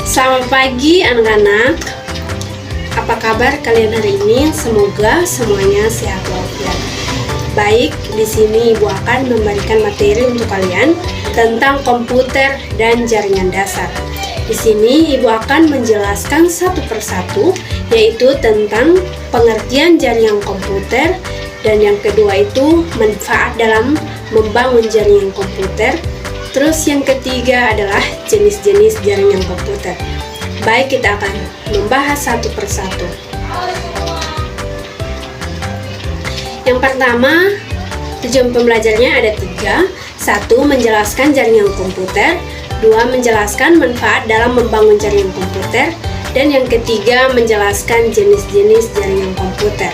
Selamat pagi anak-anak. Apa kabar kalian hari ini? Semoga semuanya sehat walafiat. Baik, di sini Ibu akan memberikan materi untuk kalian tentang komputer dan jaringan dasar. Di sini Ibu akan menjelaskan satu persatu, yaitu tentang pengertian jaringan komputer, dan yang kedua itu manfaat dalam membangun jaringan komputer. Terus yang ketiga adalah jenis-jenis jaringan komputer. Baik, kita akan membahas satu persatu. Yang pertama, tujuan pembelajarnya ada 3. 1. Menjelaskan jaringan komputer. 2. Menjelaskan manfaat dalam membangun jaringan komputer. Dan yang ketiga, menjelaskan jenis-jenis jaringan komputer.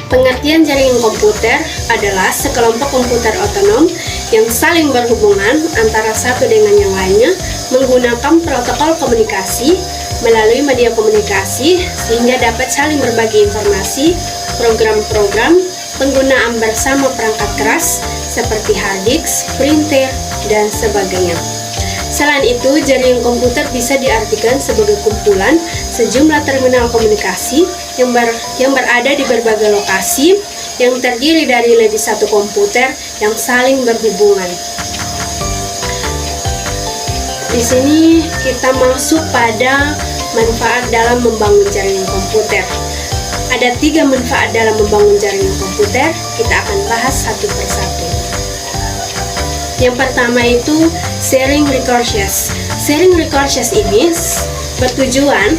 Pengertian jaringan komputer adalah sekelompok komputer otonom yang saling berhubungan antara satu dengan yang lainnya menggunakan protokol komunikasi melalui media komunikasi sehingga dapat saling berbagi informasi, program-program, penggunaan bersama perangkat keras seperti hard disk, printer, dan sebagainya. Selain itu, jaringan komputer bisa diartikan sebagai kumpulan sejumlah terminal komunikasi yang berada di berbagai lokasi yang terdiri dari lebih satu komputer yang saling berhubungan. Di sini kita masuk pada manfaat dalam membangun jaringan komputer. Ada 3 manfaat dalam membangun jaringan komputer, kita akan bahas satu persatu. Yang pertama itu sharing resources. Sharing resources ini bertujuan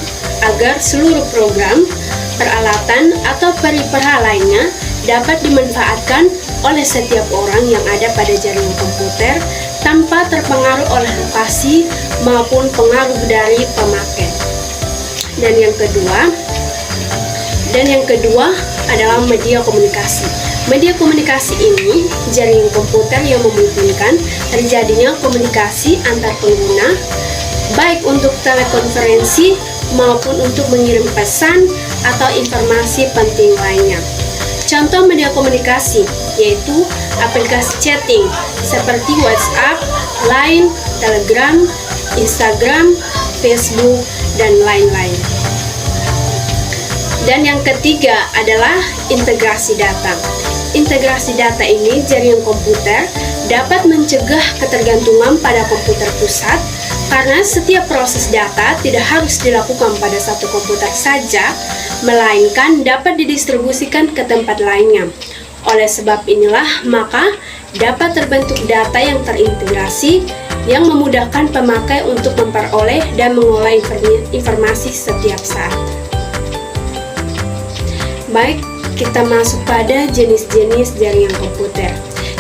agar seluruh program, peralatan, atau perihal lainnya dapat dimanfaatkan oleh setiap orang yang ada pada jaringan komputer tanpa terpengaruh oleh lokasi maupun pengaruh dari pemakai. Dan yang kedua adalah media komunikasi. Media komunikasi ini jaringan komputer yang memungkinkan terjadinya komunikasi antar pengguna, baik untuk telekonferensi maupun untuk mengirim pesan atau informasi penting lainnya. Contoh media komunikasi yaitu aplikasi chatting seperti WhatsApp, Line, Telegram, Instagram, Facebook, dan lain-lain. Dan yang ketiga adalah integrasi data. Integrasi data ini jaringan komputer dapat mencegah ketergantungan pada komputer pusat karena setiap proses data tidak harus dilakukan pada satu komputer saja, melainkan dapat didistribusikan ke tempat lainnya. Oleh sebab inilah, maka dapat terbentuk data yang terintegrasi yang memudahkan pemakai untuk memperoleh dan mengolah informasi setiap saat. Baik, kita masuk pada jenis-jenis jaringan komputer.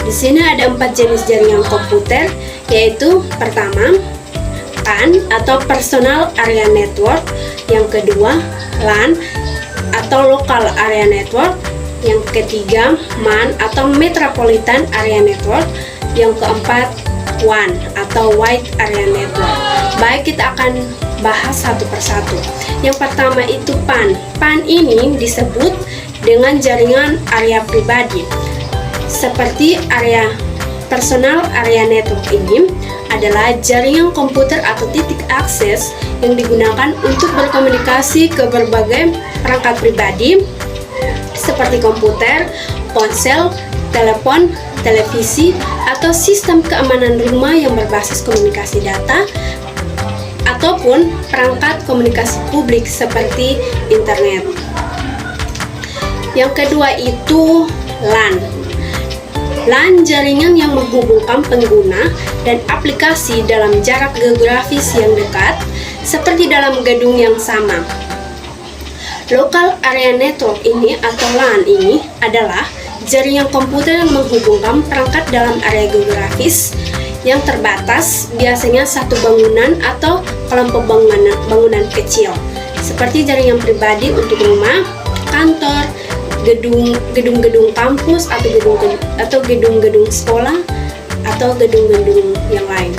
Di sini ada 4 jenis jaringan komputer, yaitu pertama, PAN atau Personal Area Network. Yang kedua, LAN atau Local Area Network. Yang ketiga, MAN atau Metropolitan Area Network. Yang keempat, WAN atau Wide Area Network. Baik, kita akan bahas satu persatu. Yang pertama itu PAN. PAN ini disebut dengan jaringan area pribadi. Seperti area Personal Area Network ini adalah jaringan komputer atau titik akses yang digunakan untuk berkomunikasi ke berbagai perangkat pribadi seperti komputer, ponsel, telepon, televisi, atau sistem keamanan rumah yang berbasis komunikasi data ataupun perangkat komunikasi publik seperti internet. Yang kedua itu LAN. LAN jaringan yang menghubungkan pengguna dan aplikasi dalam jarak geografis yang dekat, seperti dalam gedung yang sama. Local Area Network ini atau LAN ini adalah jaringan komputer yang menghubungkan perangkat dalam area geografis yang terbatas, biasanya satu bangunan atau kelompok bangunan kecil, seperti jaringan pribadi untuk rumah, kantor, gedung-gedung kampus atau gedung-gedung sekolah atau gedung-gedung yang lain.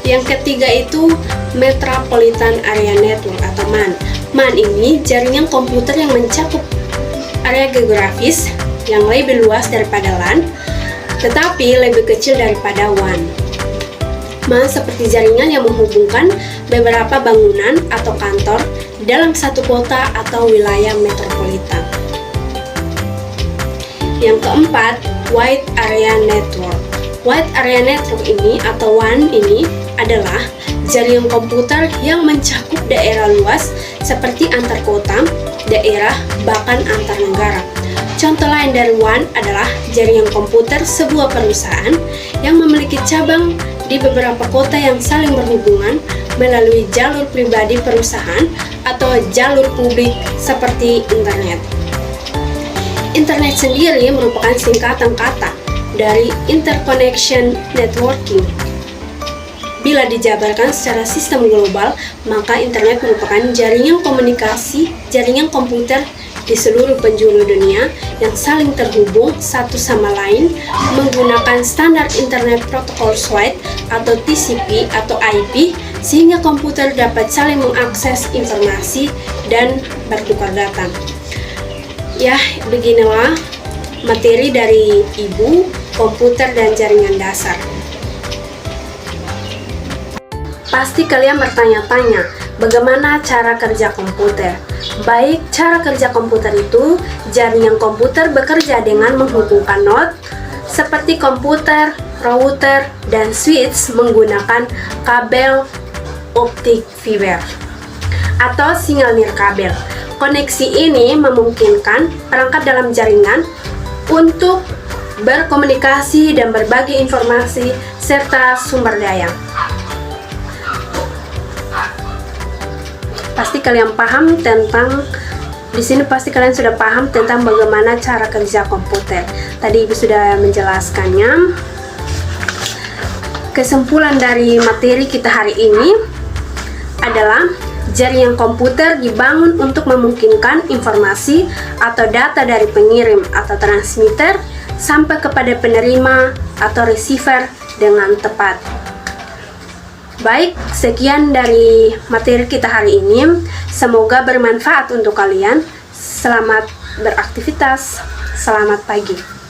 Yang ketiga itu Metropolitan Area Network atau MAN. MAN ini jaringan komputer yang mencakup area geografis yang lebih luas daripada LAN, tetapi lebih kecil daripada WAN. seperti jaringan yang menghubungkan beberapa bangunan atau kantor dalam satu kota atau wilayah metropolitan. Yang keempat, Wide Area Network. Wide Area Network ini atau WAN ini adalah jaringan komputer yang mencakup daerah luas seperti antar kota, daerah, bahkan antar negara. Contoh lain dari WAN adalah jaringan komputer sebuah perusahaan yang memiliki cabang di beberapa kota yang saling berhubungan melalui jalur pribadi perusahaan atau jalur publik seperti internet. Internet sendiri merupakan singkatan kata dari Interconnection Networking. Bila dijabarkan secara sistem global, maka internet merupakan jaringan komunikasi, jaringan komputer di seluruh penjuru dunia yang saling terhubung satu sama lain menggunakan standar Internet Protocol Suite atau TCP atau IP, sehingga komputer dapat saling mengakses informasi dan bertukar data. Ya, beginilah materi dari Ibu, komputer dan jaringan dasar. Pasti kalian bertanya-tanya, bagaimana cara kerja komputer? Baik, cara kerja komputer itu, jaringan komputer bekerja dengan menghubungkan node seperti komputer, router, dan switch menggunakan kabel optik fiber atau sinyal nirkabel. Koneksi ini memungkinkan perangkat dalam jaringan untuk berkomunikasi dan berbagi informasi serta sumber daya. Pasti kalian paham tentang di sini pasti kalian sudah paham tentang bagaimana cara kerja komputer. Tadi Ibu sudah menjelaskannya. Kesimpulan dari materi kita hari ini adalah jaringan komputer dibangun untuk memungkinkan informasi atau data dari pengirim atau transmitter sampai kepada penerima atau receiver dengan tepat. Baik, sekian dari materi kita hari ini. Semoga bermanfaat untuk kalian. Selamat beraktivitas. Selamat pagi.